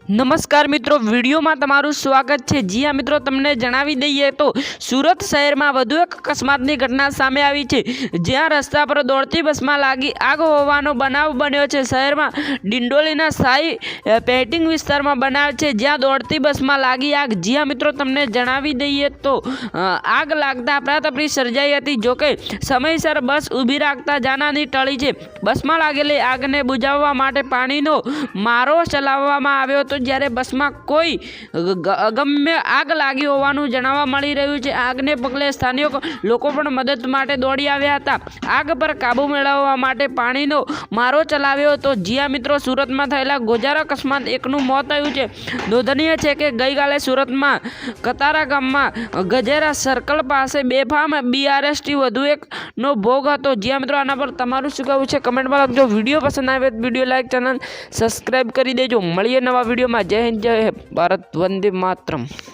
નમસ્કાર મિત્રો, વિડીયોમાં તમારું સ્વાગત છે। જી હા મિત્રો, તમને જણાવી દઈએ તો સુરત શહેરમાં વધુ એક અકસ્માતની ઘટના સામે આવી છે, જ્યાં રસ્તા પર દોડતી બસમાં લાગી આગ હોવાનો બનાવ બન્યો છે। શહેરમાં ડિંડોલીના શાહી પેઇન્ટિંગ વિસ્તારમાં બનાવ છે, જ્યાં દોડતી બસમાં લાગી આગ। જી હા મિત્રો, તમને જણાવી દઈએ તો આગ લાગતા અફરાતફરી સર્જાઈ હતી। જોકે સમયસર બસ ઊભી રાખતા જાનહાની ટળી છે। બસમાં લાગેલી આગને બુઝાવવા માટે પાણીનો મારો ચલાવવામાં આવ્યો હતો, જ્યારે બસમાં કોઈ અગમ્ય આગ લાગી હોવાનું જાણવા મળી રહ્યું છે। આગને પગલે સ્થાનિક લોકો પણ મદદ માટે દોડી આવ્યા હતા। આગ પર કાબુ મેળવવા માટે પાણીનો મારો ચલાવ્યો હતો। જી હા મિત્રો, સુરતમાં થયેલા ગોઝારા અકસ્માત એકનું મોત થયું છે। નોંધનીય છે કે ગઈકાલે સુરતમાં કતારા ગામમાં ગજેરા સર્કલ પાસે બેફામ BRST વધુ એકનો ભોગ હતો। જી હા મિત્રો, આના પર તમારું શું કહેવું છે કમેન્ટમાં લખજો। વિડીયો પસંદ આવે તો વિડીયો લાઈક, ચેનલ સબસ્ક્રાઈબ કરી દેજો। મળીએ નવા વિડીયોમાં। જય હિન્દ, જય ભારત, વંદે માતરમ।